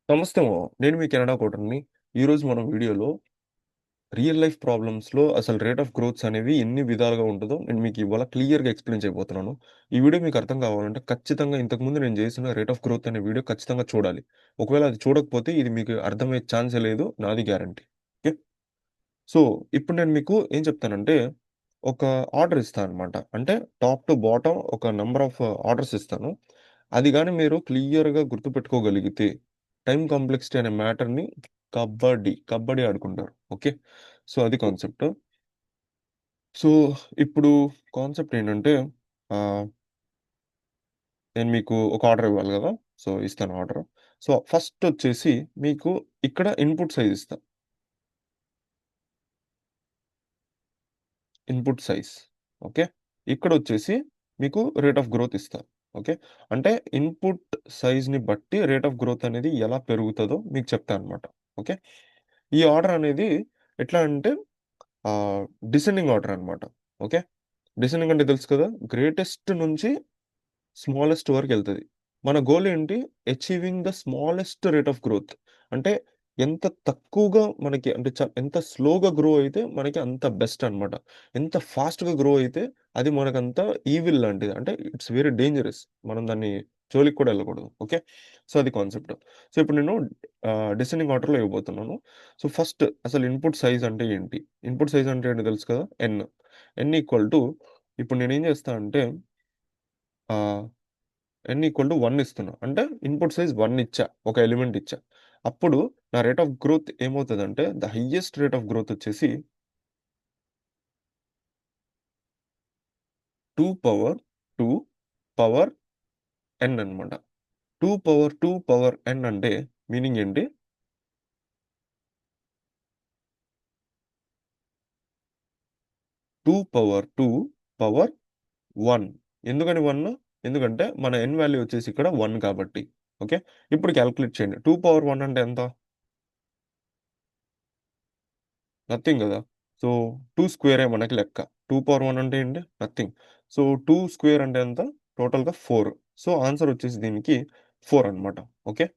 నమస్తే మామ. నేను మీ కెనడా కోటర్ని. ఈరోజు మనం వీడియోలో రియల్ లైఫ్ ప్రాబ్లమ్స్లో అసలు రేట్ ఆఫ్ గ్రోత్స్ అనేవి ఎన్ని విధాలుగా ఉంటుందో నేను మీకు ఇవాళ క్లియర్గా ఎక్స్ప్లెయిన్ చేయబోతున్నాను. ఈ వీడియో మీకు అర్థం కావాలంటే ఖచ్చితంగా ఇంతకుముందు నేను చేసిన రేట్ ఆఫ్ గ్రోత్ అనే వీడియో ఖచ్చితంగా చూడాలి. ఒకవేళ అది చూడకపోతే ఇది మీకు అర్థమయ్యే ఛాన్సే లేదు, నాది గ్యారంటీ. ఓకే. సో ఇప్పుడు నేను మీకు ఏం చెప్తానంటే ఒక ఆర్డర్ ఇస్తాను అనమాట. అంటే టాప్ టు బాటమ్ ఒక నెంబర్ ఆఫ్ ఆర్డర్స్ ఇస్తాను. అది కానీ మీరు క్లియర్గా గుర్తుపెట్టుకోగలిగితే టైం కాంప్లెక్సిటీ అనే మ్యాటర్ని కబడ్డీ కబడ్డీ ఆడుకుంటారు. ఓకే. సో అది కాన్సెప్ట్. సో ఇప్పుడు కాన్సెప్ట్ ఏంటంటే ఆ, నేను మీకు ఒక ఆర్డర్ ఇవ్వాలి కదా. సో ఇస్తాను ఆర్డర్. సో ఫస్ట్ వచ్చేసి మీకు ఇక్కడ ఇన్పుట్ సైజ్ ఇస్తా. Input size. ఓకే. ఇక్కడ వచ్చేసి మీకు రేట్ ఆఫ్ గ్రోత్ ఇస్తా. ఓకే. అంటే ఇన్పుట్ సైజ్ని బట్టి రేట్ ఆఫ్ గ్రోత్ అనేది ఎలా పెరుగుతుందో మీకు చెప్తా అనమాట. ఓకే. ఈ ఆర్డర్ అనేది ఎట్లా అంటే డిసెండింగ్ ఆర్డర్ అనమాట. ఓకే. డిసెండింగ్ అంటే తెలుసు కదా, గ్రేటెస్ట్ నుంచి స్మాలెస్ట్ వరకు వెళ్తది. మన గోల్ ఏంటి? Achieving the smallest rate of growth. అంటే ఎంత తక్కువగా మనకి అంటే ఎంత స్లోగా గ్రో అయితే మనకి అంత బెస్ట్ అన్నమాట. ఎంత ఫాస్ట్‌గా గ్రో అయితే అది మనకంత ఈవిల్ లాంటిది. అంటే ఇట్స్ వెరీ డేంజరస్. మనం దాన్ని జోలికి కూడా వెళ్ళకూడదు. ఓకే. సో అది కాన్సెప్ట్. సో ఇప్పుడు నేను డిసెండింగ్ ఆర్డర్‌లో ఇవ్వబోతున్నాను. సో ఫస్ట్ అసలు ఇన్పుట్ సైజ్ అంటే ఏంటి? ఇన్పుట్ సైజ్ అంటే ఏంటో తెలుసు కదా! ఎన్. ఎన్ ఈక్వల్ టు ఇప్పుడు నేనేం చేస్తా అంటే ఆహ్ n = 1 ఇస్తున్నా. అంటే ఇన్పుట్ సైజ్ 1 ఇచ్చా. ఒక ఎలిమెంట్ ఇచ్చా. అప్పుడు నా రేట్ ఆఫ్ గ్రోత్ ఏమవుతదంటే the highest rate of growth వచ్చేసి 2 పవర్ 2 పవర్ n అన్నమాట. 2 పవర్ 2 పవర్ n అంటే మీనింగ్ ఏంటి? 2 పవర్ 2 పవర్ 1. ఎందుకని 1? ఎందుకంటే మన n వాల్యూ వచ్చేసి ఇక్కడ 1 కాబట్టి. ఓకే. ఇప్పుడు కాలిక్యులేట్ చేయండి. 2 పవర్ 1 అంటే ఎంత? నథింగ్ గదా! సో, 2 స్క్వేరే మనకి లెక్క. 2 పవర్ 1 అంటే ఏంటి? నథింగ్. సో, 2 స్క్వేర్ అంటే ఎంత? టోటల్‌గా 4. సో, ఆన్సర్ వచ్చేసి దీనికి 4 అన్నమాట. ఓకే.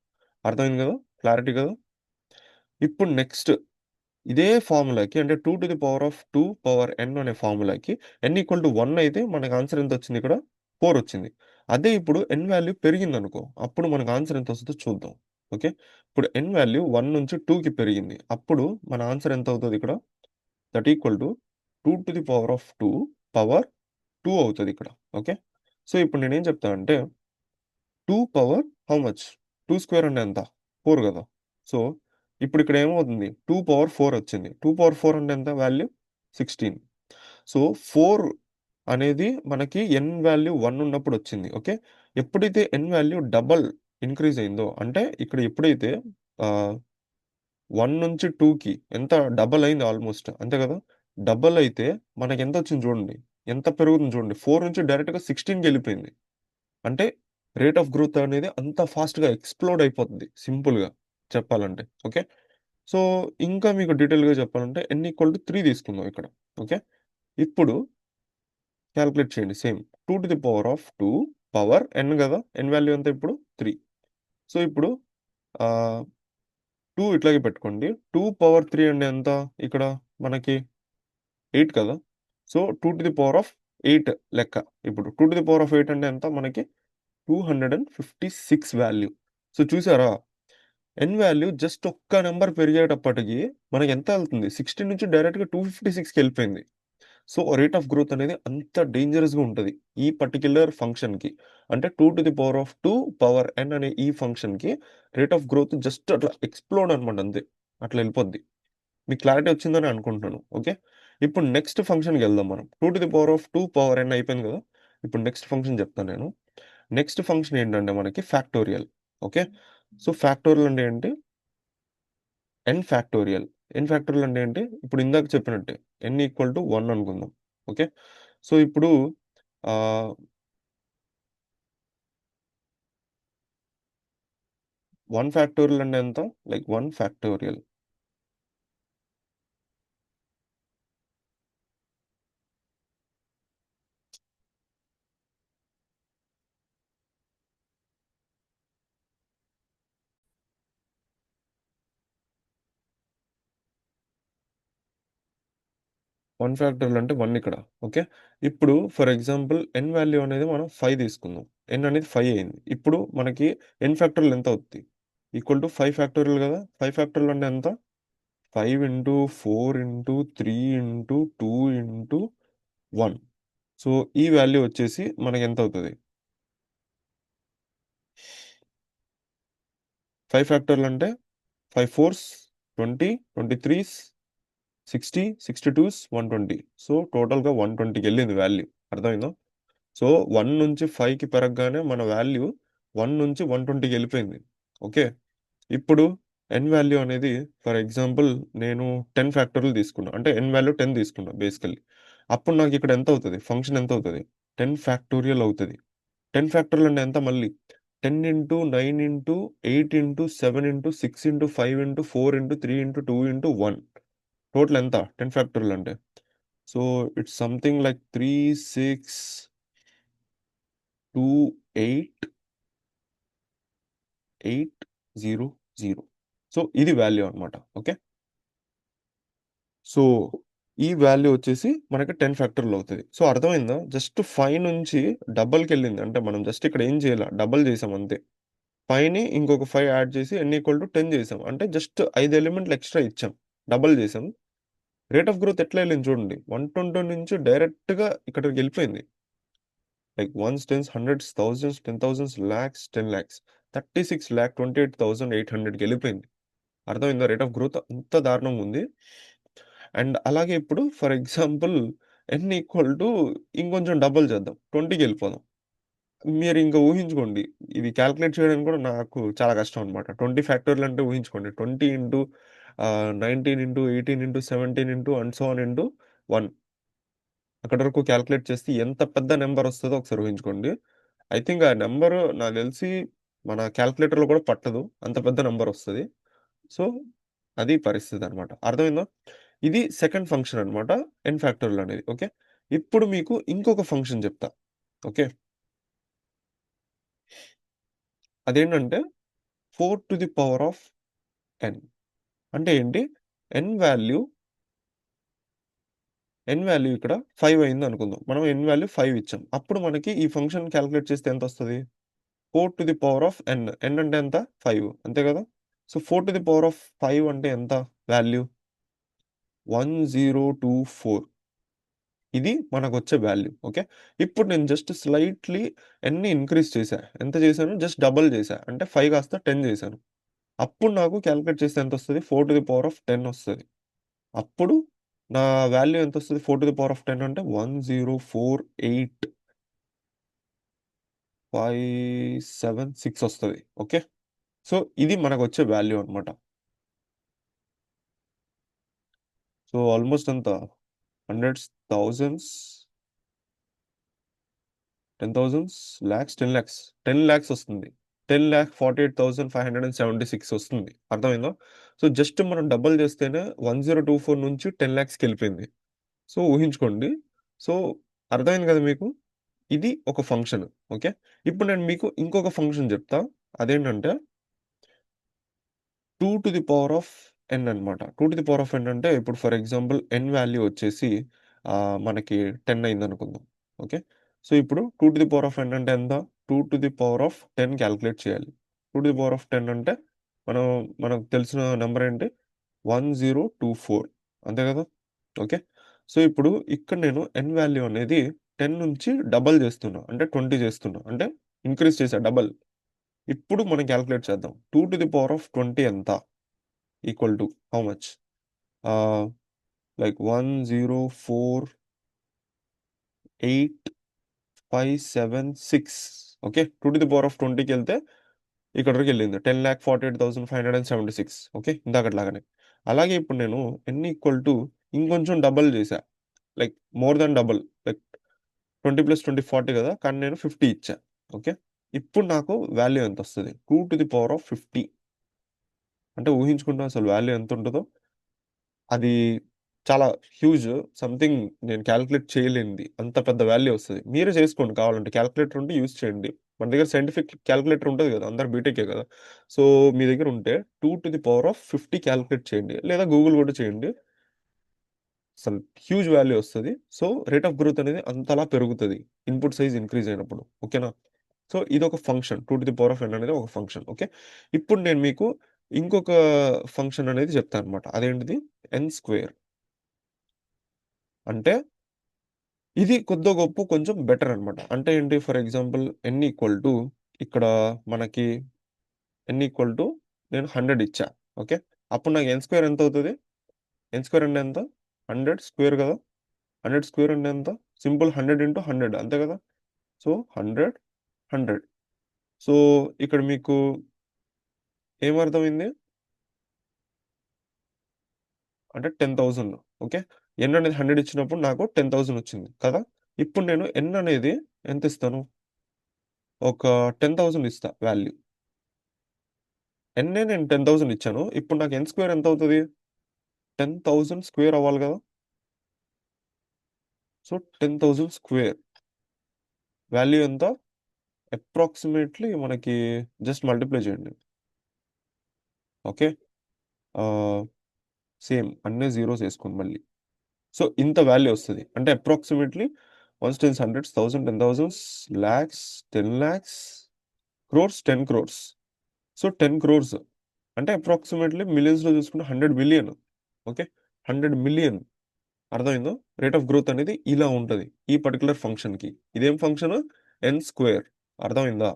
అర్థమైంది గదా! క్లారిటీ గదా! ఇప్పుడు నెక్స్ట్ ఇదే ఫార్ములాకి అంటే 2 to the power of 2 power n అనే ఫార్ములాకి n = 1 అయితే మనకు ఆన్సర్ ఎంతొచ్చింది ఇక్కడ? 4 వచ్చింది. అదే ఇప్పుడు n వాల్యూ పెరిగిందనుకో, అప్పుడు మనకు ఆన్సర్ ఎంతొస్తదో చూద్దాం. ఓకే. ఇప్పుడు n వాల్యూ 1 నుంచి 2కి పెరిగింది. అప్పుడు మన ఆన్సర్ ఎంత అవుతది ఇక్కడ? That equal to 2 to the power of 2 power 2 అవుతది ఇక్కడ. ఓకే. సో, ఇప్పుడు నేనేం చెప్తా అంటే 2 పవర్ హౌ మచ్? 2 స్క్వేర్ అంటే ఎంత? 4 గదా! సో, ఇప్పుడు ఇక్కడ ఏమవుతుంది? 2 పవర్ 4 వచ్చింది. 2 పవర్ 4 అంటే ఎంత వాల్యూ? 16. సో, 4 అనేది మనకి n వాల్యూ 1 ఉన్నప్పుడు వచ్చింది. ఓకే. ఎప్పుడైతే n వాల్యూ డబుల్ ఇంక్రీజ్ అయిందో అంటే ఇక్కడ ఎప్పుడైతే ఆహ్ 1 నుంచి 2కి ఎంత డబుల్ అయింది ఆల్మోస్ట్. అంతే కదా! డబుల్ అయితే మనకెంతొచ్చింది చూడండి. ఎంత పెరుగుతుంది చూడండి. 4 నుంచి డైరెక్ట్‌గా 16కెళ్ళిపోయింది. అంటే రేట్ ఆఫ్ గ్రోత్ అనేది అంత ఫాస్ట్‌గా ఎక్స్‌ప్లోడ్ అయిపోతుంది సింపుల్‌గా చెప్పాలంటే. ఓకే. సో, ఇంకా మీకు డీటెయిల్‌గా చెప్పాలంటే n = 3 తీసుకుందాం ఇక్కడ. ఓకే. ఇప్పుడు కాలిక్యులేట్ చేయండి same. 2 to the power of 2 power n గదా! n వాల్యూ ఎంత ఇప్పుడు? 3. సో, ఇప్పుడు ఆహ్, 2 ఇట్లాగే పెట్టుకోండి. 2 పవర్ 3 అంటే ఎంత ఇక్కడ మనకి? 8 కదా! So, 2 to the power of 8 లెక్క. ఇప్పుడు 2 టు ది పవర్ ఆఫ్ 8 అంటే ఎంత మనకి? 256 వాల్యూ. సో, చూసారా? ఎన్ వాల్యూ జస్ట్ ఒక్క నంబర్ పెరిగేటప్పటికి మనకెంత ఎళ్తుంది? 16 నుంచి డైరెక్ట్‌గా 256కెళ్ళిపోయింది. సో, రేట్ ఆఫ్ గ్రోత్ అనేది అంత డేంజరస్‌గా ఉంటది. ఈ పర్టిక్యులర్ ఫంక్షన్‌కి. అంటే 2 to the power of 2 power n అనే ఈ ఫంక్షన్‌కి రేట్ ఆఫ్ గ్రోత్ జస్ట్ అట్లా ఎక్స్‌ప్లోడ్ అనమాట అంతే. అట్లా ఎళ్ళిపోద్ది. మీకు క్లారిటీ వచ్చిందని అనుకుంటున్నాను. ఓకే. ఇప్పుడు నెక్స్ట్ ఫంక్షన్‌కెళ్దాం మనం. 2 to the power of 2 power n అయిపోయింది కదా! ఇప్పుడు నెక్స్ట్ ఫంక్షన్ చెప్తాను నేను. నెక్స్ట్ ఫంక్షన్ ఏంటంటే మనకి ఫ్యాక్టోరియల్. ఓకే. సో, ఫ్యాక్టోరియల్ అంటే ఏంటి? n factorial. n ఫ్యాక్టోరియల్ అంటే ఏంటి? ఇప్పుడు ఇందాక చెప్పినట్టే n = 1 అనుకుందాం. ఓకే. సో, ఇప్పుడు ఆహ్, 1 ఫ్యాక్టోరియల్ అంటే ఎంత? Like 1 factorial. 1 ఫ్యాక్టోరియల్ అంటే 1 ఇక్కడ. ఓకే. ఇప్పుడు ఫర్ ఎగ్జాంపుల్ ఎన్ వాల్యూ అనేది మనం 5 తీసుకుందాం. ఎన్ అనేది 5 అయింది. ఇప్పుడు మనకి ఎన్ ఫ్యాక్టోరియల్ ఎంత అవుద్ది? ఈక్వల్ టు 5 ఫ్యాక్టోరియల్ గదా! 5 ఫ్యాక్టోరియల్ అంటే ఎంత? 5 into 4 into 3 into 2 into 1. So, ఈ వాల్యూ వచ్చేసి మనకెంతవుతది? 5 ఫ్యాక్టోరియల్ అంటే 5 ఫోర్స్ 20, 23స్ 60, 62స్ 120. సో, టోటల్‌గా 120కెళ్ళింది వాల్యూ. అర్థమైందా? సో, 1 నుంచి 5కి పెరగగానే మన వాల్యూ 1 నుంచి 120కెళ్ళిపోయింది. ఓకే. ఇప్పుడు ఎన్ వాల్యూ అనేది ఫర్ ఎగ్జాంపుల్ నేను 10 ఫ్యాక్టోరియల్ తీసుకున్నా. అంటే ఎన్ వాల్యూ 10 తీసుకున్నా బేసికల్లీ. అప్పుడు నాకిక్కడ ఎంతవుతది? ఫంక్షన్ ఎంతవుతది? 10 ఫ్యాక్టోరియల్ అవుతది. 10 ఫ్యాక్టోరియల్ అంటే ఎంత మళ్ళీ? 10 into 9 into 8 into 7 into 6 into 5 into 4 into 3 into 2 into 1. Total ఎంత? 10 ఫ్యాక్టోరియల్ అంటే. So, it's something like 3, 6, 2, 8, 8, 0, 0. So, ఇది వాల్యూ అన్నమాట. ఓకే. సో, ఈ వాల్యూ వచ్చేసి మనకి 10 ఫ్యాక్టోరియల్ అవుతది. సో, అర్థమైందా? జస్ట్ 5 నుంచి డబల్‌కెళ్ళింది. అంటే మనం జస్ట్ ఇక్కడ ఏం చేయలా. డబుల్ చేసాం అంతే. 5ని ఇంకొక 5 యాడ్ చేసి n ఈక్వల్ టు 10 చేసాం. అంటే జస్ట్ 5 ఎలిమెంట్‌లు ఎక్స్‌ట్రా ఇచ్చాం. డబుల్ చేసాం. రేట్ ఆఫ్ గ్రోత్ ఎట్లా ఎళ్ళింది చూడండి. 120 నుంచి డైరెక్ట్‌గా ఇక్కడికెళ్ళిపోయింది. Like ones, tens, hundreds, thousands, 10,000s, lakhs, 10 lakhs. 36,28,800కెళ్ళిపోయింది. అర్థమైందా? రేట్ ఆఫ్ గ్రోత్ అంత దారుణంగా ఉంది. అండ్ అలాగే ఇప్పుడు for example n equal to ఇంకొంచెం డబుల్ చేద్దాం. 20కెళ్ళిపోదాం. మీరింక ఊహించుకోండి. ఇది కాలిక్యులేట్ చేయడానికి కూడా నాకు చాలా కష్టం అనమాట. 20 ఫ్యాక్టోరియల్ అంటే ఊహించుకోండి. 20 into 19 into 18 into 17 into and so on into 1. అక్కడి వరకు కాలిక్యులేట్ చేస్తే ఎంత పెద్ద నంబర్ వస్తదో ఒకసారి ఊహించుకోండి. ఐ థింక్ ఆ నంబరు నాకు తెలిసి మన కాలిక్యులేటర్‌లో కూడా పట్టదు. అంత పెద్ద నంబర్ వస్తది. సో, అది పరిస్థితి అనమాట. అర్థమైందా? ఇది సెకండ్ ఫంక్షన్ అనమాట. ఎన్ ఫ్యాక్టోరియల్ అనేది. ఓకే. ఇప్పుడు మీకు ఇంకొక ఫంక్షన్ చెప్తా. ఓకే. అదేంటంటే 4 to the power of n. అంటే ఏంటి? n వాల్యూ, n వాల్యూ ఇక్కడ 5 అయిందనుకుందాం. మనం n వాల్యూ 5 ఇచ్చాం. అప్పుడు మనకి ఈ ఫంక్షన్ కాలిక్యులేట్ చేస్తే ఎంతొస్తది? 4 to the power of n. n అంటే ఎంత? 5 అంతే కదా! So, 4 to the power of 5 అంటే ఎంత వాల్యూ? 1024. ఇది మనకొచ్చే వాల్యూ. ఓకే. ఇప్పుడు నేను జస్ట్ స్లైట్‌లీ nని ఇంక్రీజ్ చేశా. ఎంత చేశాను? జస్ట్ డబుల్ చేశా. అంటే 5 కాస్త 10 చేశాను. అప్పుడు నాకు కాలిక్యులేట్ చేస్తే ఎంతొస్తది? 4 టు ది పవర్ ఆఫ్ 10 వస్తది. అప్పుడు నా వాల్యూ ఎంతొస్తది? 4 టు ది పవర్ ఆఫ్ 10 అంటే 1048,576 వస్తది. ఓకే. సో, ఇది మనకొచ్చే వాల్యూ అన్నమాట. సో, ఆల్‌మోస్ట్ ఎంత? Hundreds, thousands, 10,000s, lakhs, 10 lakhs. 10 lakhs వస్తుంది. 10,48,576 వస్తుంది. అర్థమైందా? సో, జస్ట్ మనం డబుల్ చేస్తేనే 1024 నుంచి 10 లాక్స్‌కెళ్ళిపోయింది. సో, ఊహించుకోండి. సో, అర్థమైంది కదా మీకు? ఇది ఒక ఫంక్షన్. ఓకే. ఇప్పుడు నేను మీకు ఇంకొక ఫంక్షన్ చెప్తా. అదేంటంటే 2 to the power of n అన్నమాట. 2 to the power of n అంటే ఇప్పుడు ఫర్ ఎగ్జాంపుల్ n వాల్యూ వచ్చేసి మనకి 10 అయిందనుకుందాం. ఓకే. సో, ఇప్పుడు 2 to the power of n అంటే ఎంత? 2 to the power of 10 calculate చేయాలి. 2 టు ది పవర్ ఆఫ్ 10 అంటే మనం మనకు తెలిసిన నంబర్ ఏంటి? 1024 అంతే కదా! ఓకే. సో, ఇప్పుడు ఇక్కడ నేను n వాల్యూ అనేది 10 నుంచి డబుల్ చేస్తున్నా. అంటే 20 చేస్తున్నా. అంటే ఇంక్రీజ్ చేశా డబుల్. ఇప్పుడు మనం కాలిక్యులేట్ చేద్దాం. 2 టు ది పవర్ ఆఫ్ 20 ఎంత? Equal to how much? Ah, like 1048,576 okay. 2 to the power of 20కెళ్తే ఇక్కడి వరకెళ్ళింది. 10,48,576 ఓకే. ఇందాకటిలాగానే. అలాగే ఇప్పుడు నేను n ఈక్వల్ టు ఇంకొంచెం డబుల్ చేశా. Like more than double. Like 20 + 20 40 కదా! కానీ నేను 50 ఇచ్చా. ఓకే. ఇప్పుడు నాకు వాల్యూ ఎంతొస్తది? 2 టు ది పవర్ ఆఫ్ 50 అంటే ఊహించుకుంటే అసలు వాల్యూ ఎంతుంటదో? అది చాలా హ్యూజ్. సంథింగ్ నేను కాలిక్యులేట్ చేయలేనిది. అంత పెద్ద వాల్యూ వస్తది. మీరే చేసుకోండి కావాలంటే. కాలిక్యులేటర్ ఉంటే యూజ్ చేయండి. మన దగ్గర సైంటిఫిక్ కాలిక్యులేటర్ ఉంటది గదా! అందరూ బీటెకే గదా! సో, మీ దగ్గర ఉంటే 2 to the power of 50 calculate చేయండి. లేదా గూగుల్ కూడా చేయండి. అసలు హ్యూజ్ వాల్యూ వస్తది. సో, రేట్ ఆఫ్ గ్రోత్ అనేది అంతలా పెరుగుతది. ఇన్‌పుట్ సైజ్ ఇంక్రీజ్ అయినప్పుడు. ఓకేనా? సో, ఇదొక ఫంక్షన్. 2n అనేది ఒక ఫంక్షన్. ఓకే. ఇప్పుడు నేను మీకు ఇంకొక ఫంక్షన్ అనేది చెప్తానన్నమాట. అదేంటిది? ఎన్ స్క్వేర్. అంటే ఇది కొద్దో గొప్పో కొంచెం బెటర్ అన్నమాట. అంటే ఏంటి? For example n equal to ఇక్కడ మనకి n ఈక్వల్ టు నేను 100 ఇచ్చా. ఓకే. అప్పుడు నాకు n స్క్వేర్ ఎంతవుతది? n స్క్వేర్ అంటే ఎంత? 100 స్క్వేర్ గదా! 100 స్క్వేర్ అంటే ఎంత? సింపుల్ 100 ఇంటూ 100 అంతే గదా! సో, 100, 100. సో, ఇక్కడ మీకు ఏమర్థమైంది? అంటే 10,000. ఓకే. n అనేది 100 ఇచ్చినప్పుడు నాకు 10,000 వచ్చింది కదా! ఇప్పుడు నేను n అనేది ఎంత ఇస్తాను? ఒక 10,000 ఇస్తా వాల్యూ. నేను 10,000 ఇచ్చాను. ఇప్పుడు నాకు n స్క్వేర్ ఎంత అవుతది? 10,000 స్క్వేర్ అవ్వాలి గదా! సో, 10,000 స్క్వేర్ వాల్యూ ఎంత? అప్రాక్సిమేట్‌లీ మనకి జస్ట్ మల్టిప్లై చేయండి. ఓకే. ఆహ్, సేమ్ అన్నీ జీరోస్ ఏసుకోండి మళ్ళీ. సో, ఇంత వాల్యూ ఒస్తది. అంటే approximately ones, tens, hundreds, 1000, 10,000s, lakhs, 10 lakhs, crores, 10 crores. So, 10 crores అంటే అప్రాక్సిమేట్‌లీ మిలియన్స్‌లో చూసుకుంటే 100,000,000,000. ఓకే. 100,000,000 అర్థమైందా? రేట్ ఆఫ్ గ్రోత్ అనేది ఇలా ఉంటది. ఈ పర్టిక్యులర్ ఫంక్షన్‌కి. ఇదేం ఫంక్షను? ఎన్ స్క్వేర్. అర్థమైందా?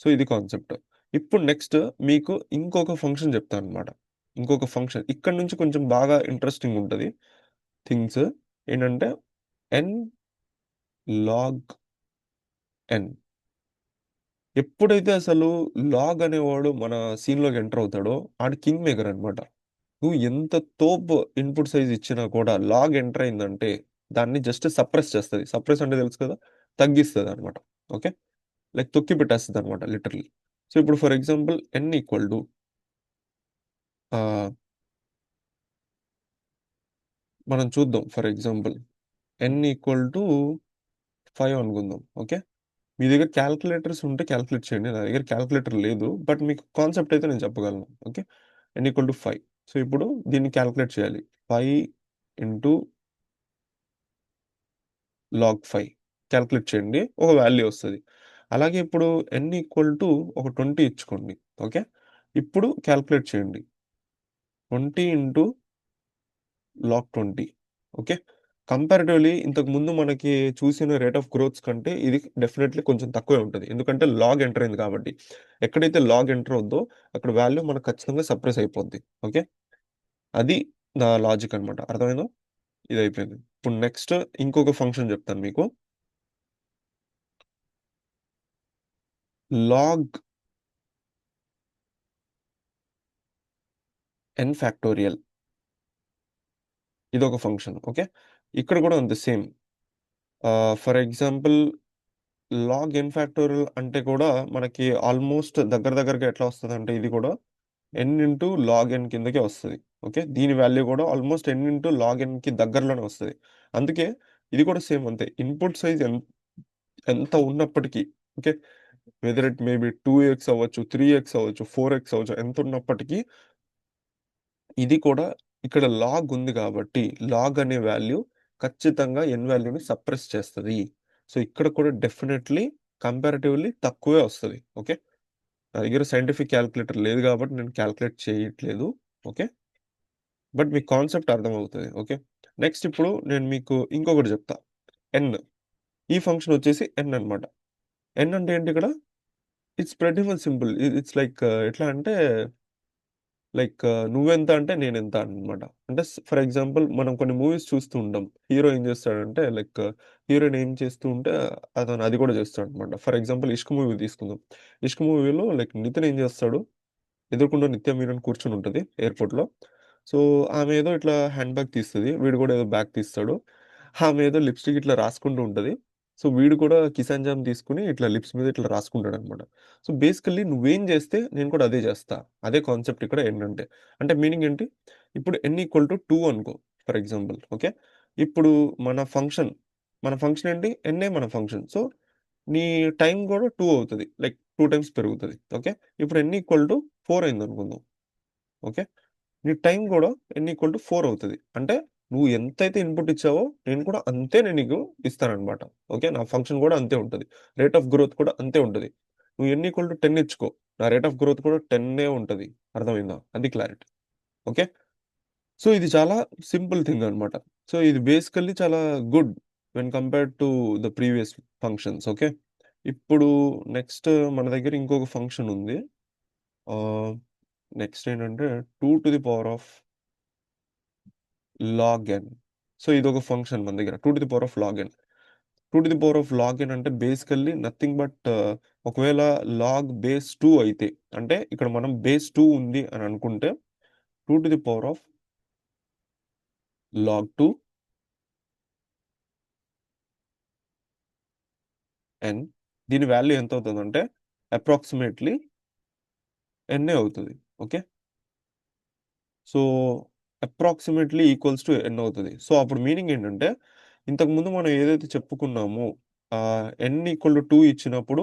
సో, ఇది కాన్సెప్ట్. ఇప్పుడు నెక్స్ట్ మీకు ఇంకొక ఫంక్షన్ చెప్తానన్నమాట. ఇంకొక ఫంక్షన్. ఇక్కడి నుంచి కొంచెం బాగా ఇంట్రెస్టింగ్ ఉంటది థింగ్స్. ఏంటంటే ఎన్ లాగ్ ఎన్. ఎప్పుడైతే అసలు లాగ్ అనేవాడు మన సీన్‌లోకి ఎంటర్ అవుతాడో ఆడు కింగ్ మేకర్ అన్నమాట. నువ్వు ఎంత తోపు ఇన్‌పుట్ సైజ్ ఇచ్చినా కూడా లాగ్ ఎంటర్ అయిందంటే దాన్ని జస్ట్ సప్రెస్ చేస్తది. సప్రెస్ అంటే తెలుసు కదా! తగ్గిస్తదన్నమాట. ఓకే. లైక్ తొక్కి పెట్టేస్తదన్నమాట లిటరల్లీ. సో, ఇప్పుడు for example n equal to ah, మనం చూద్దాం for example n equal to 5 అనుకుందాం. ఓకే. మీ దగ్గర కాలిక్యులేటర్స్ ఉంటే కాలిక్యులేట్ చేయండి. నా దగ్గర కాలిక్యులేటర్ లేదు. బట్ మీకు కాన్సెప్ట్ అయితే నేను చెప్పగలను. Okay. n equal to 5. So, ఇప్పుడు దీన్ని కాలిక్యులేట్ చేయాలి. 5 ఇంటూ లాగ్ 5 కాలిక్యులేట్ చేయండి. ఒక వాల్యూ వస్తది. అలాగే ఇప్పుడు n ఈక్వల్ టు ఒక 20 ఇచ్చుకోండి. ఓకే. ఇప్పుడు కాలిక్యులేట్ చేయండి. 20 ఇంటూ లాగ్ 20. ఓకే. కంపారిటివ్‌లీ ఇంతకుముందు మనకి చూసిన రేట్ ఆఫ్ గ్రోత్స్ కంటే ఇది డెఫినైట్‌లీ కొంచెం తక్కువే ఉంటది. ఎందుకంటే లాగ్ ఎంటర్ అయింది కాబట్టి. ఎక్కడైతే లాగ్ ఎంటర్ అవుద్దో అక్కడ వాల్యూ మనకు ఖచ్చితంగా సప్రెస్ అయిపోద్ది. ఓకే. అది నా లాజిక్ అన్నమాట. అర్థమైందా? ఇదయిపోయింది. ఇప్పుడు నెక్స్ట్ ఇంకొక ఫంక్షన్ చెప్తాను మీకు. లాగ్ ఎన్ ఫ్యాక్టోరియల్ ఇదొక ఫంక్షన్. ఓకే. ఇక్కడ కూడా అంతే same. For example log n factorial అంటే కూడా మనకి ఆల్‌మోస్ట్ దగ్గరగా ఎట్లా వస్తదంటే ఇది కూడా ఎన్ ఇంటూ లాగ్ ఎన్ కిందకే వస్తది. ఓకే. దీని వాల్యూ కూడా ఆల్‌మోస్ట్ ఎన్ ఇంటూ లాగ్ ఎన్‌కి దగ్గరలోనే వస్తది. అందుకే ఇది కూడా సేమ్ అంతే. ఇన్‌పుట్ సైజ్ ఎంత ఉన్నప్పటికీ okay. Whether it may be 2x అవ్వచ్చు, 3x అవ్వచ్చు, 4x అవ్వచ్చు ఎంత ఉన్నప్పటికీ ఇది కూడా ఇక్కడ లాగ్ ఉంది కాబట్టి లాగ్ అనే వాల్యూ ఖచ్చితంగా ఎన్ వాల్యూని సప్రెస్ చేస్తది. సో, ఇక్కడ కూడా డెఫినైట్‌లీ కంపారిటివ్‌లీ తక్కువే వస్తది. ఓకే. నా దగ్గర సైంటిఫిక్ కాలిక్యులేటర్ లేదు కాబట్టి నేను కాలిక్యులేట్ చేయట్లేదు. ఓకే. బట్ మీకు కాన్సెప్ట్ అర్థమవుతది. ఓకే. నెక్స్ట్ ఇప్పుడు నేను మీకు ఇంకొకటి చెప్తా. ఎన్. ఈ ఫంక్షన్ వచ్చేసి ఎన్ అన్నమాట. ఎన్ అంటే ఏంటి ఇక్కడ? It's pretty much simple. It's like ఎట్లా అంటే లైక్ నువ్వెంత అంటే నేనెంత అన్నమాట. అంటే ఫర్ ఎగ్జాంపుల్ మనం కొన్ని మూవీస్ చూస్తూ ఉంటాం. హీరో ఏం చేస్తాడంటే లైక్ హీరోయిన్ ఏం చేస్తూ ఉంటే అతను అది కూడా చేస్తాడన్నమాట. ఫర్ ఎగ్జాంపుల్ 'ఇష్క్' మూవీ తీసుకుందాం. 'ఇష్క్' మూవీలో లైక్ నితిన్ ఏం చేస్తాడు ఎదురుగుండా నిత్య మీనన్ కూర్చొనుంటది ఎయిర్‌పోర్ట్‌లో. సో, ఆమె ఏదో ఇట్లా హ్యాండ్ బ్యాగ్ తీస్తది. వీడు కూడా ఏదో బ్యాగ్ తీస్తాడు. ఆమె ఏదో లిప్‌స్టిక్ ఇట్లా రాసుకుంటూ ఉంటది. సో, వీడు కూడా కిసాన్ జామ్ తీసుకొని ఇట్లా లిప్స్ మీద ఇట్లా రాసుకుంటాడనమాట. సో, బేసికల్లీ నువ్వేం చేస్తే నేను కూడా అదే చేస్తా. అదే కాన్సెప్ట్ ఇక్కడ ఎన్ అంటే. అంటే మీనింగ్ ఏంటి? ఇప్పుడు ఎన్ ఈక్వల్ టు 2 అనుకో ఫర్ ఎగ్జాంపుల్. ఓకే. ఇప్పుడు మన ఫంక్షన్, మన ఫంక్షన్ ఏంటి? ఎన్నే మన ఫంక్షన్. సో, నీ టైమ్ కూడా 2 అవుతది. లైక్ 2 టైమ్స్ పెరుగుతది. ఓకే. ఇప్పుడు n ఈక్వల్ టు 4 అయిందనుకుందాం. ఓకే. నీ టైమ్ గూడా n ఈక్వల్ టు 4 అవుతది. అంటే నువ్వు ఎంతైతే ఇన్పుట్ ఇచ్చావో నేను కూడా అంతే నేను నీకు ఇస్తానన్నమాట. ఓకే. నా ఫంక్షన్ కూడా అంతే ఉంటది. రేట్ ఆఫ్ గ్రోత్ కూడా అంతే ఉంటది. నువ్వు n ఈక్వల్ టు 10 ఇచ్చుకో. నా రేట్ ఆఫ్ గ్రోత్ కూడా 10 ఉంటది. అర్థమైందా? అది క్లారిటీ. ఓకే. సో ఇది చాలా సింపుల్ థింగ్ అన్నమాట. సో ఇది బేసికల్లీ చాలా good when compared to the previous functions. Okay. ఇప్పుడు నెక్స్ట్ మన దగ్గర ఇంకొక ఫంక్షన్ ఉంది. ఆహ్, నెక్స్ట్ ఏంటంటే 2 to the power of log n. So ఇదొక ఫంక్షన్ మన దగ్గర 2 to the power of log n. 2 to the power of log n అంటే బేసికల్లీ నథింగ్ బట్ ఒకవేళ లాగ్ బేస్ 2 అయితే, అంటే ఇక్కడ మనం బేస్ 2 ఉంది అని అనుకుంటే 2 to the power of log 2 n. దీని వాల్యూ ఎంత అవుతుందంటే అప్రాక్సిమేట్లీ n అవుతది. Okay. So approximately equals to n అవుతది. సో అప్పుడు మీనింగ్ ఏంటంటే ఇంతకుముందు మనం ఏదైతే చెప్పుకున్నామో n ఈక్వల్ టు 2 ఇచ్చినప్పుడు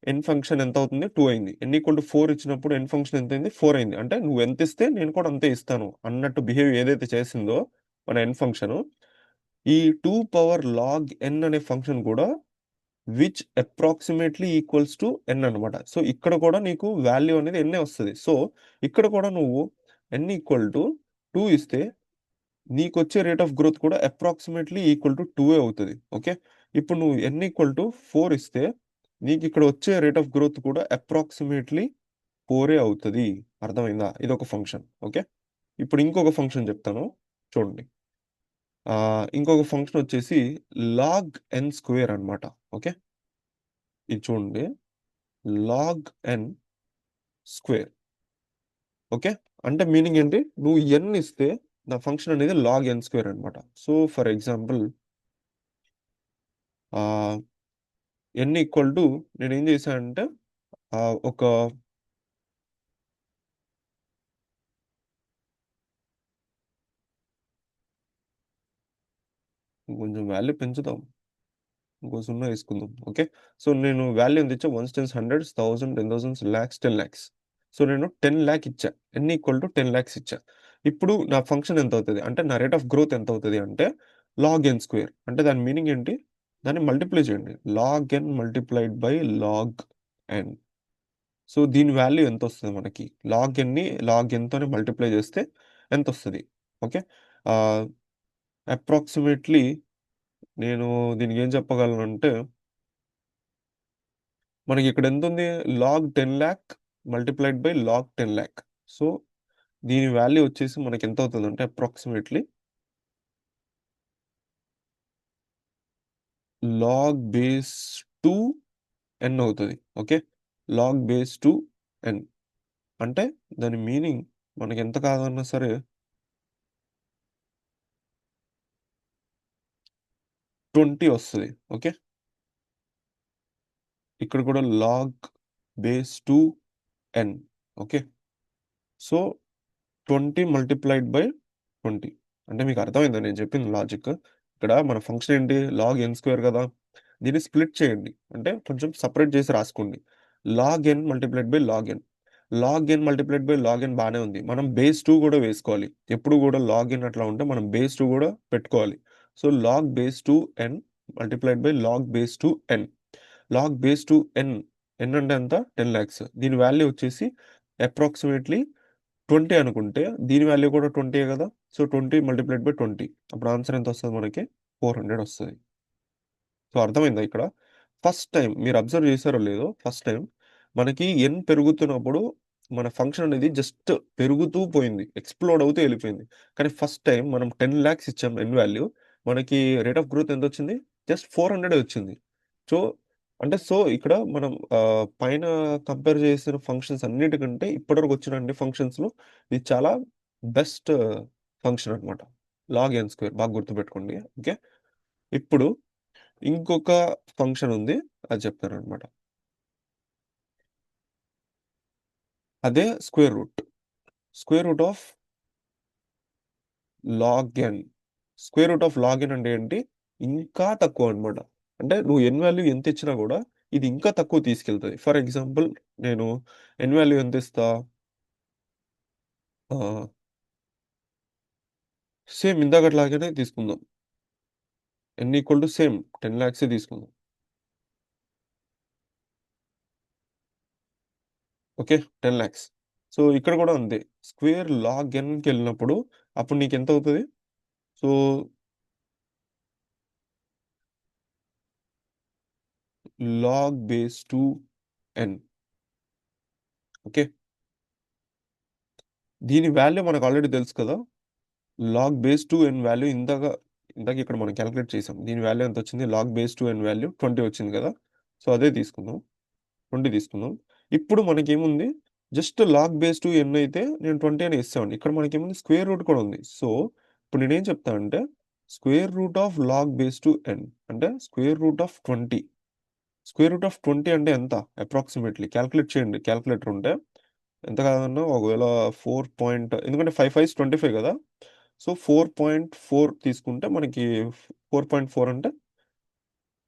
n ఫంక్షన్ ఎంత అవుతుంది? 2 అయింది. n ఈక్వల్ టు 4 ఇచ్చినప్పుడు n ఫంక్షన్ ఎంత అయింది? 4 అయింది. అంటే నువ్వు ఎంత ఇస్తే నేను కూడా అంతే ఇస్తాను అన్నట్టు బిహేవ్ ఏదైతే చేసిందో మన n ఫంక్షను, ఈ 2 పవర్ లాగ్ n అనే ఫంక్షన్ కూడా which approximately equals to n అన్నమాట. సో ఇక్కడ కూడా నీకు వాల్యూ అనేది n వస్తది. సో ఇక్కడ కూడా నువ్వు n ఈక్వల్ టు 2 ఇస్తే నీకొచ్చే రేట్ ఆఫ్ గ్రోత్ కూడా అప్రాక్సిమేట్లీ ఈక్వల్ టు 2 అవుతది. ఓకే. ఇప్పుడు నువ్వు n ఈక్వల్ టు 4 ఇస్తే నీకిక్కడ వచ్చే రేట్ ఆఫ్ గ్రోత్ కూడా అప్రాక్సిమేట్లీ 4 అవుతది. అర్థమైందా? ఇదొక ఫంక్షన్. ఓకే. ఇప్పుడు ఇంకొక ఫంక్షన్ చెప్తాను. చూడండి. ఇంకొక ఫంక్షన్ వచ్చేసి లాగ్ n స్క్వేర్ అన్నమాట. ఓకే. ఇది చూడండి. Log n square. ఓకే. అంటే మీనింగ్ ఏంటి? నువ్వు n ఇస్తే నా ఫంక్షన్ అనేది లాగ్ n స్క్వేర్ అన్నమాట. So for example ah, n equal to నేనేం చేశానంటే ఒక కొంచెం వాల్యూ పెంచుదాం. ఇంకో 0 ఏసుకుందాం. ఓకే. సో నేను వాల్యూ ఎంత ఇచ్చా? Ones, tens, hundreds, 1000, 10,000, lakhs, 10,00,000. So నేను 10,00,000 ఇచ్చా. n ఈక్వల్ టు 10,00,000 ఇచ్చా. ఇప్పుడు నా ఫంక్షన్ ఎంత అవుతది? అంటే నా రేట్ ఆఫ్ గ్రోత్ ఎంత అవుతది అంటే లాగ్ n స్క్వేర్. అంటే దాని మీనింగ్ ఏంటి? దాన్ని మల్టిప్లై చేయండి. Log n multiplied by log n. So దీని వాల్యూ ఎంతొస్తది మనకి? లాగ్ nని లాగ్ n తోని మల్టిప్లై చేస్తే ఎంతొస్తది? ఓకే. ఆహ్, అప్రాక్సిమేట్‌లీ నేను దీనికేం చెప్పగలనంటే మనకిక్కడ ఎంతుంది? Log 10,00,000 multiplied by log 10,00,000. So దీని వాల్యూ వచ్చేసి మనకెంతవుతదంటే అప్రాక్సిమేట్‌లీ లాగ్ బేస్ 2 n అవుతది. ఓకే. Log base 2 n. అంటే దాని మీనింగ్ మనకెంత కాదన్నా సరే 20 వస్తది. ఓకే. ఇక్కడ కూడా log base 2 n. Okay. So 20 multiplied by 20. అంటే మీకు అర్థమైందా నేను చెప్పింది లాజిక్? ఇక్కడ మన ఫంక్షన్ ఏంటి? లాగ్ n స్క్వేర్ కదా! దీన్ని స్ప్లిట్ చేయండి. అంటే కొంచెం సెపరేట్ చేసి రాసుకోండి. Log n multiplied by log n. Log n multiplied by log n బానే ఉంది. మనం బేస్ 2 కూడా వేసుకోవాలి. ఎప్పుడు కూడా లాగ్ n అట్లా ఉంటే మనం బేస్ 2 కూడా పెట్టుకోవాలి. So log base 2 n multiplied by log base 2 n. Log base 2 n. n అంటే ఎంత? 10,00,000. దీని వాల్యూ వచ్చేసి అప్రాక్సిమేట్‌లీ 20 అనుకుంటే దీని వాల్యూ కూడా 20 కదా! So 20 multiplied by 20. అప్పుడు ఆన్సర్ ఎంతొస్తది మనకి? 400 వస్తది. సో అర్థమైందా ఇక్కడ? ఫస్ట్ టైమ్ మీరు అబ్జర్వ్ చేసారో లేదో ఫస్ట్ టైమ్ మనకి n పెరుగుతున్నప్పుడు మన ఫంక్షన్ అనేది జస్ట్ పెరుగుతూ పోయింది. ఎక్స్‌ప్లోడ్ అవుతూ ఎళ్ళిపోయింది. కానీ ఫస్ట్ టైమ్ మనం 10,00,000 ఇచ్చాం n వాల్యూ. మనకి రేట్ ఆఫ్ గ్రోత్ ఎంతొచ్చింది? జస్ట్ 400 వచ్చింది. సో సో ఇక్కడ మనం పైన కంపేర్ చేసిన ఫంక్షన్స్ అన్నిటికంటే ఇప్పటివరకు వచ్చిన అన్ని ఫంక్షన్స్‌లో ఇది చాలా బెస్ట్ ఫంక్షన్ అన్నమాట. లాగ్ n స్క్వేర్ బాగా గుర్తుపెట్టుకోండి. ఓకే. ఇప్పుడు ఇంకొక ఫంక్షన్ ఉంది. అది చెప్తానన్నమాట. అదే square root. Square root of log n. Square root of log n అంటే ఏంటి? ఇంకా తక్కువ అన్నమాట. అంటే నువ్వు n వాల్యూ ఎంత ఇచ్చినా గూడా ఇది ఇంకా తక్కువ తీసుకెళ్తది. ఫర్ ఎగ్జాంపుల్ నేను n వాల్యూ ఎంత ఇస్తా? ఆహ్, సేమ్ ఇందాకట్లాగానే తీసుకుందాం. n ఈక్వల్ టు సేమ్ 10 లాక్సే తీసుకుందాం. ఓకే. 10 లాక్స్. సో, ఇక్కడ కూడా అంతే. స్క్వేర్ లాగ్ ఎన్‌కెళ్ళినప్పుడు అప్పుడు నీకెంతవుతది? So, log base 2 n. Okay. దీని వాల్యూ మనకు ఆల్రెడీ తెలుసు కదా! లాగ్ బేస్ 2 n వాల్యూ ఇందాక ఇక్కడ మనం కాలిక్యులేట్ చేసాం. దీని వాల్యూ ఎంతొచ్చింది? లాగ్ బేస్ 2 n వాల్యూ 20 వచ్చింది కదా! సో, అదే తీసుకుందాం. 20 తీసుకుందాం. ఇప్పుడు మనకేముంది? జస్ట్ లాగ్ బేస్ 2 n అయితే నేను 20 అని ఎసేవాడిని. ఇక్కడ మనకేముంది? స్క్వేర్ రూట్ కూడా ఉంది. సో, ఇప్పుడు నేనేం చెప్తానంటే square root of log base 2 n అంటే square root of 20. Square root of 20 అంటే ఎంత? అప్రాక్సిమేట్‌లీ కాలిక్యులేట్ చేయండి. కాలిక్యులేటర్ ఉంటే. ఎంత కాదన్నా ఒకవేళ 4 పాయింట్ ఎందుకంటే 5 5 25 కదా! సో, 4.4 తీసుకుంటే మనకి 4.4 అంటే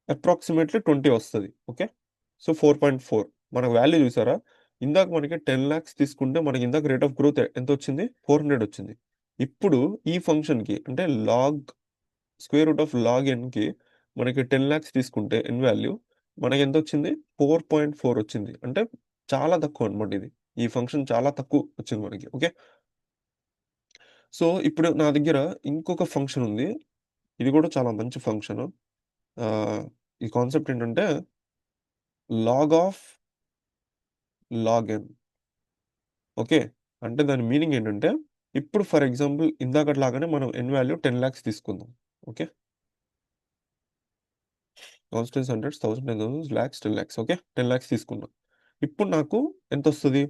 అప్రాక్సిమేట్‌లీ 20 వస్తది. ఓకే. సో, 4.4 మనకు వాల్యూ చూసారా? ఇందాక మనకి 10,00,000 తీసుకుంటే మనకి ఇందాక రేట్ ఆఫ్ గ్రోత్ ఎంతొచ్చింది? 400 వచ్చింది. ఇప్పుడు ఈ ఫంక్షన్‌కి అంటే స్క్వేర్ రూట్ ఆఫ్ లాగ్ ఎన్‌కి మనకి 10,00,000 తీసుకుంటే వాల్యూ మనకెంతొచ్చింది? 4.4 వచ్చింది. అంటే చాలా తక్కువ అన్నమాట ఇది. ఈ ఫంక్షన్ చాలా తక్కువ వచ్చింది మనకి. ఓకే. సో, ఇప్పుడు నా దగ్గర ఇంకొక ఫంక్షన్ ఉంది. ఇది కూడా చాలా మంచి ఫంక్షను. ఈ కాన్సెప్ట్ ఏంటంటే log of log n. Okay. అంటే దాని మీనింగ్ ఏంటంటే, ఇప్పుడు ఫర్ ఎగ్జాంపుల్ ఇందాకట్లాగానే మనం వాల్యూ 10,00,000 తీసుకుందాం. Okay. Constants hundreds, 1000, 10,000, lakhs, 10,00,000 okay. 10,00,000 తీసుకున్నాం. ఇప్పుడు నాకు ఎంతొస్తది?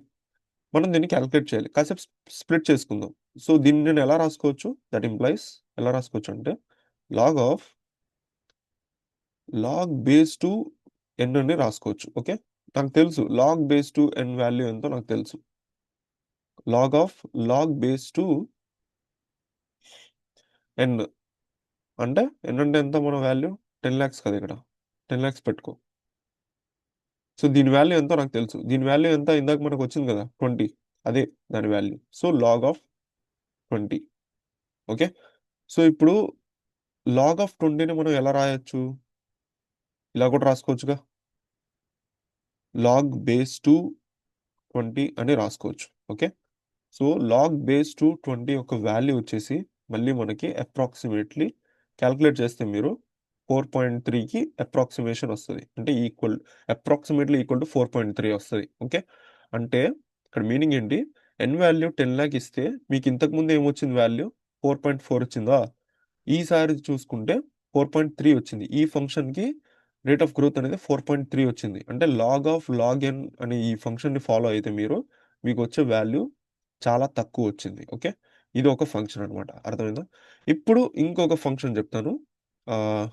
మనం దీన్ని కాలిక్యులేట్ చేయాలి. కాసేపు స్ప్లిట్ చేసుకుందాం. సో, దీన్ని నేను ఎలా రాసుకోవచ్చు? దట్ ఇంప్లైస్ ఎలా రాసుకోవచ్చు అంటే log of log base 2 n అని రాసుకోవచ్చు. ఓకే. నాకు తెలుసు లాగ్ బేస్ 2 n వాల్యూ ఎంతో నాకు తెలుసు. Log of log base 2 n అంటే n అంటే ఎంత మన వాల్యూ? 10,00,000 కదా ఇక్కడ. 10,00,000 పెట్టుకో. సో, దీని వాల్యూ ఎంతో నాకు తెలుసు. దీని వాల్యూ ఎంత ఇందాక మనకొచ్చింది కదా! 20 అదే దాని value. So, log of 20 okay. So, ఇప్పుడు లాగ్ ఆఫ్ 20ని మనం ఎలా రాయొచ్చు? ఇలా కూడా రాసుకోవచ్చుగా. లాగ్ బేస్ 2 20 అని రాసుకోవచ్చు. ఓకే. సో, లాగ్ బేస్ 2 20 యొక్క వాల్యూ వచ్చేసి మళ్ళీ మనకి అప్రాక్సిమేట్‌లీ కాలిక్యులేట్ చేస్తే మీరు 4.3కి అప్రాక్సిమేషన్ వస్తది. అంటే అప్రాక్సిమేట్‌లీ ఈక్వల్ టు 4.3 వస్తది. ఓకే. అంటే ఇక్కడ మీనింగ్ ఏంటి? వాల్యూ 10,00,000 ఇస్తే మీకు ఇంతకుముందు ఏమొచ్చింది వాల్యూ? 4.4 వచ్చిందా? ఈసారి చూసుకుంటే 4.3 వచ్చింది. ఈ ఫంక్షన్‌కి రేట్ ఆఫ్ గ్రోత్ అనేది 4.3 వచ్చింది. అంటే లాగ్ ఆఫ్ లాగ్ ఎన్ అనే ఈ ఫంక్షన్‌ని ఫాలో అయితే మీకొచ్చే వాల్యూ చాలా తక్కువొచ్చింది. ఓకే. ఇది ఒక ఫంక్షన్ అన్నమాట. అర్థమైందా? ఇప్పుడు ఇంకొక ఫంక్షన్ చెప్తాను. ఆహ్,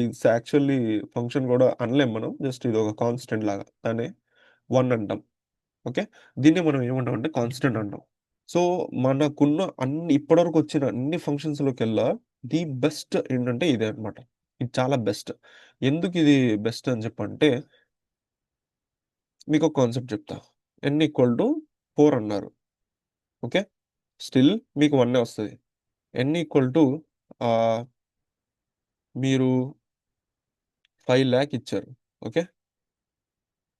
ఇట్స్ యాక్చువల్లీ ఫంక్షన్ గూడా అనలేం మనం. జస్ట్ ఇదొక కాన్స్టెంట్ లాగా. దాన్ని 1 అంటాం. ఓకే. దీన్ని మనం ఏమంటామంటే కాన్స్టెంట్ అంటాం. సో, మనకున్న ఇప్పటివరకు వచ్చిన అన్ని ఫంక్షన్స్‌లోకెల్లా ది బెస్ట్ ఏంటంటే ఇదే అన్నమాట. ఇది చాలా బెస్ట్. ఎందుకిది బెస్ట్ అని చెప్పంటే మీకొక కాన్సెప్ట్ చెప్తా. n ఈక్వల్ టు 4 అన్నారు. ఓకే. స్టిల్ మీకు 1 వస్తది. n ఈక్వల్ టు ఆహ్, మీరు 5,00,000 ఇచ్చారు. ఓకే.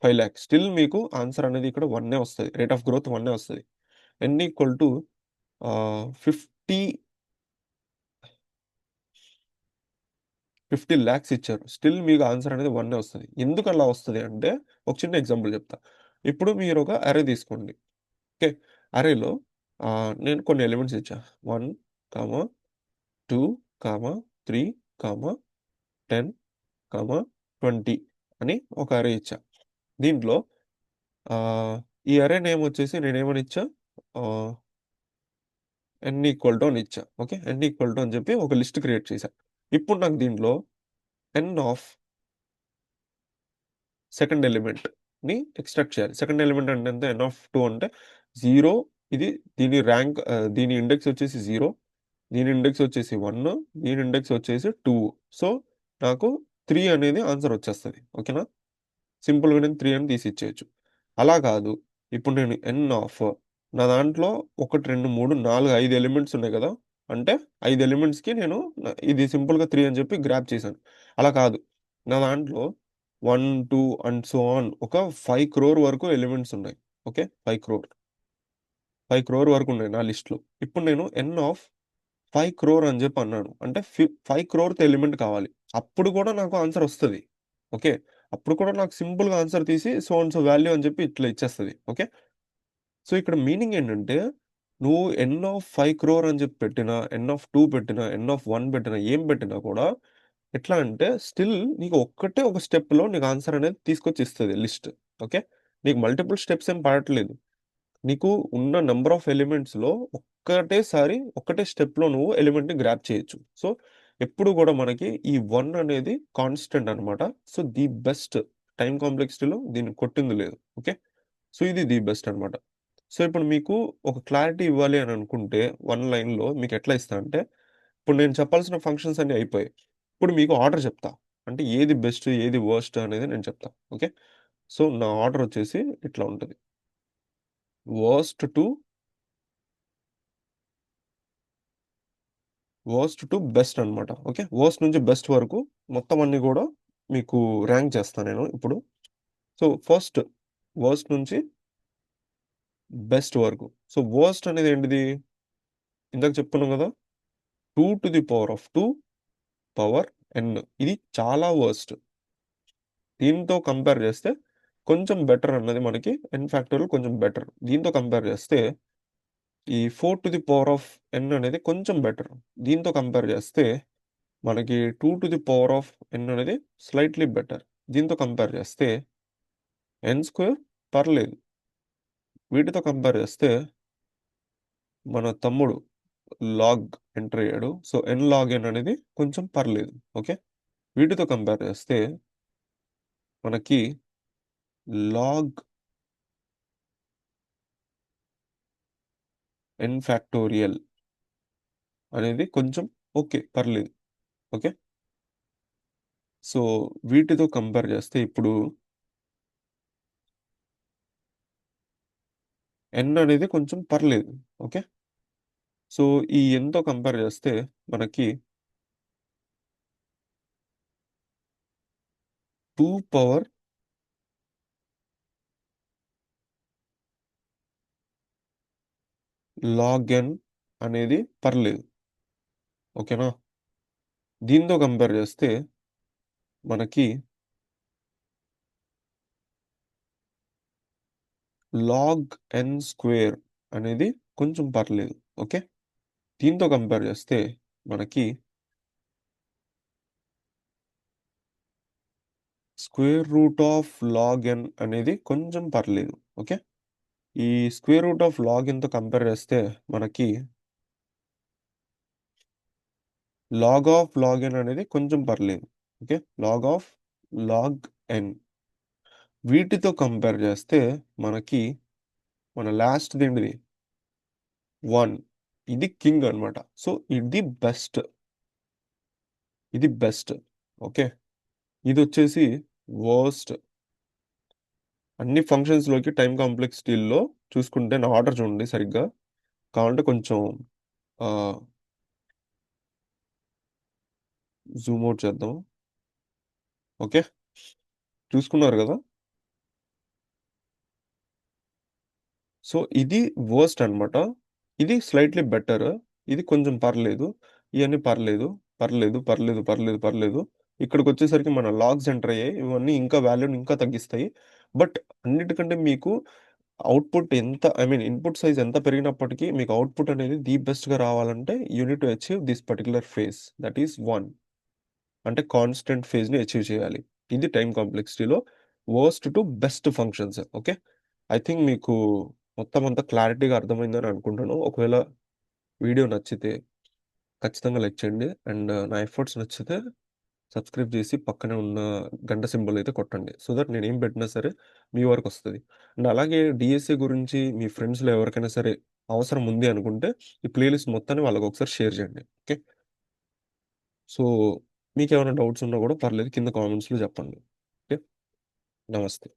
5,00,000 స్టిల్ మీకు ఆన్సర్ అనేది ఇక్కడ 1 వస్తది. రేట్ ఆఫ్ గ్రోత్ 1 వస్తది. n ఈక్వల్ టు 50 50,00,000 ఇచ్చారు. స్టిల్ మీకు ఆన్సర్ అనేది 1 వస్తది. ఎందుకలా వస్తది అంటే ఒక చిన్న ఎగ్జాంపుల్ చెప్తా. ఇప్పుడు మీరొక అర్రే తీసుకోండి. ఓకే. అర్రేలో నేను కొన్ని ఎలిమెంట్స్ ఇచ్చా. 1, 2, 3, 10, 20 అని ఒక అర్రే ఇచ్చా. దీంట్లో ఆహ్, ఈ అర్రే నేమ్ వచ్చేసి నేనేమని ఇచ్చా? ఆహ్, n ఈక్వల్ టు అని ఇచ్చా. ఓకే. n ఈక్వల్ టు అని చెప్పి ఒక లిస్ట్ క్రియేట్ చేశా. ఇప్పుడు నాకు దీంట్లో n ఆఫ్ సెకండ్ ఎలిమెంట్‌ని ఎక్స్ట్రాక్ట్ చేయాలి. సెకండ్ ఎలిమెంట్ అంటే ఎంత? n ఆఫ్ 2 అంటే 0 ఇది దీని ఇండెక్స్ వచ్చేసి 0, దీని ఇండెక్స్ వచ్చేసి 1, దీని ఇండెక్స్ వచ్చేసి 2. సో, నాకు 3 అనేది ఆన్సర్ వచ్చేస్తది. ఓకేనా? సింపుల్‌గా నేను 3 అని తీసి ఇచ్చేయొచ్చు. అలా కాదు. ఇప్పుడు నేను n ఆఫ్ నా దాంట్లో 1, 2, 3, 4, 5 ఎలిమెంట్స్ ఉన్నాయి కదా! అంటే 5 ఎలిమెంట్స్‌కి నేను ఇది సింపుల్‌గా 3 అని చెప్పి గ్రాబ్ చేశాను. అలా కాదు. నా దాంట్లో 1, 2 అండ్ సో ఆన్ ఒక 5,00,00,000 వరకు ఎలిమెంట్స్ ఉన్నాయి. ఓకే. 5,00,00,000 వరకు ఉన్నాయి నా లిస్ట్‌లో. ఇప్పుడు నేను ఎన్ ఆఫ్ 5,00,00,000 అని చెప్పి అన్నాను. అంటే 5,00,00,000th ఎలిమెంట్ కావాలి. అప్పుడు కూడా నాకు ఆన్సర్ వస్తది. ఓకే. అప్పుడు కూడా నాకు సింపుల్‌గా ఆన్సర్ తీసి సో అండ్ సో వాల్యూ అని చెప్పి ఇట్లా ఇచ్చేస్తది. ఓకే. సో, ఇక్కడ మీనింగ్ ఏంటంటే, నువ్వు ఎన్ ఆఫ్ 5,00,00,000 అని చెప్పి పెట్టినా, ఎన్ ఆఫ్ 2 పెట్టినా, ఎన్ ఆఫ్ 1 పెట్టినా, ఏం పెట్టినా కూడా ఎట్లా అంటే స్టిల్ నీకు ఒక్కటే ఒక స్టెప్‌లో నీకు ఆన్సర్ అనేది తీసుకొచ్చి ఇస్తది లిస్ట్. ఓకే. నీకు మల్టిపుల్ స్టెప్స్ ఏం పడట్లేదు. నీకు ఉన్న నంబర్ ఆఫ్ ఎలిమెంట్స్‌లో ఒక్కటేసారి, ఒక్కటే స్టెప్‌లో నువ్వు ఎలిమెంట్‌ని గ్రాబ్ చేయొచ్చు. సో, ఎప్పుడు గూడా మనకి ఈ 1 అనేది కాన్స్టెంట్ అన్నమాట. సో, ది బెస్ట్ టైమ్ కాంప్లెక్సిటీలో దీన్ని కొట్టింది లేదు. ఓకే. సో, ఇది ది బెస్ట్ అన్నమాట. సో, ఇప్పుడు మీకు ఒక క్లారిటీ ఇవ్వాలి అని అనుకుంటే, 1 లైన్‌లో మీకెట్లా ఇస్తా అంటే, ఇప్పుడు నేను చెప్పాల్సిన ఫంక్షన్స్ అన్నీ అయిపోయాయి. ఇప్పుడు మీకు ఆర్డర్ చెప్తా. అంటే ఏది బెస్ట్, ఏది వరస్ట్ అనేది నేను చెప్తా. ఓకే. సో, నా ఆర్డర్ వచ్చేసి ఇట్లా ఉంటది. Worst to worst to best అన్నమాట. ఓకే. వర్స్ట్ నుంచి బెస్ట్ వరకు మొత్తం అన్నీ గూడా మీకు ర్యాంక్ చేస్తా నేను ఇప్పుడు. సో, ఫస్ట్ వర్స్ట్ నుంచి బెస్ట్ వరకు. సో, వర్స్ట్ అనేది ఏంటిది? ఇందాక చెప్పుకున్నాం గదా! 2 to the power of 2 power n ఇది చాలా వర్స్ట్. దీంతో కంపేర్ చేస్తే కొంచెం బెటర్ అన్నది మనకి n ఫ్యాక్టోరియల్ కొంచెం బెటర్. దీంతో కంపేర్ చేస్తే ఈ 4 to the power of n అనేది కొంచెం బెటర్. దీంతో కంపేర్ చేస్తే మనకి 2 to the power of n అనేది స్లైట్‌లీ బెటర్. దీంతో కంపేర్ చేస్తే n స్క్వేర్ పర్లేదు. వీటితో కంపేర్ చేస్తే మన తమ్ముడు లాగ్ ఎంటర్ అయ్యాడు. సో, n లాగ్ n అనేది కొంచెం పర్లేదు. ఓకే. వీటితో కంపేర్ చేస్తే మనకి లాగ్ n ఫ్యాక్టోరియల్ అనేది కొంచెం ఓకే. పర్లేదు. ఓకే. సో, వీటితో కంపేర్ చేస్తే ఇప్పుడు n అనేది కొంచెం పర్లేదు. ఓకే. సో, ఈ nతో కంపేర్ చేస్తే మనకి 2 పవర్ లాగ్ n అనేది పర్లేదు. ఓకేనా? దీంతో కంపేర్ చేస్తే మనకి లాగ్ n స్క్వేర్ అనేది కొంచెం పర్లేదు. ఓకే. దీంతో కంపేర్ చేస్తే మనకి square root of log n అనేది కొంచెం పర్లేదు. ఓకే. ఈ స్క్వేర్ రూట్ ఆఫ్ లాగ్ nతో కంపేర్ చేస్తే మనకి లాగ్ ఆఫ్ లాగ్ n అనేది కొంచెం పర్లేదు. Okay. Log of log n వీటితో కంపేర్ చేస్తే మనకి మన లాస్ట్‌దేంటిది 1 ఇది కింగ్ అన్నమాట. సో, ఇది బెస్ట్. ఇది బెస్ట్. ఓకే. ఇదొచ్చేసి వర్స్ట్. అన్ని ఫంక్షన్స్‌లోకి టైమ్ కాంప్లెక్సిటీల్లో చూసుకుంటే నా ఆర్డర్ చూడండి సరిగ్గా. కావాలంటే కొంచెం ఆహ్, జూమ్ ఔట్ చేద్దాం. ఓకే. చూసుకున్నారు గదా! సో, ఇది వరస్ట్ అన్నమాట. ఇది స్లైట్‌లీ బెటర్. ఇది కొంచెం పర్లేదు. ఇయన్నీ పర్లేదు. పర్లేదు, పర్లేదు, పర్లేదు, పర్లేదు. ఇక్కడికొచ్చేసరికి మన లాగ్స్ ఎంటర్ అయ్యాయి. ఇవన్నీ ఇంకా వాల్యూని ఇంకా తగ్గిస్తాయి. బట్ అన్నిటికంటే మీకు అవుట్‌పుట్ ఎంత ఐ మీన్ ఇన్‌పుట్ సైజ్ ఎంత పెరిగినప్పటికీ మీకు అవుట్‌పుట్ అనేది ది బెస్ట్‌గా రావాలంటే you need to achieve this particular phase. That is 1 అంటే కాన్స్టెంట్ ఫేజ్‌ని అచీవ్ చేయాలి. ఇది టైమ్ కాంప్లెక్సిటీలో worst to best functions. Okay. I think మీకు మొత్తం అంతా క్లారిటీగా అర్థమైందని అనుకుంటాను. ఒకవేళ వీడియో నచ్చితే ఖచ్చితంగా లైక్ చేయండి. అండ్ నా ఎఫర్ట్స్ నచ్చితే సబ్స్క్రైబ్ చేసి పక్కనే ఉన్న గంట సింబల్ అయితే కొట్టండి. సో దట్ నేనేం పెట్టినా సరే మీ వరకొస్తది. అండ్ అలాగే డీఎస్ఏ గురించి మీ ఫ్రెండ్స్‌లో ఎవరికైనా సరే అవసరం ఉంది అనుకుంటే ఈ ప్లేలిస్ట్ మొత్తాన్ని వాళ్ళకొకసారి షేర్ చేయండి. ఓకే. సో మీకేమైనా డౌట్స్ ఉన్నా కూడా పర్లేదు కింద కామెంట్స్‌లో చెప్పండి. ఓకే. నమస్తే.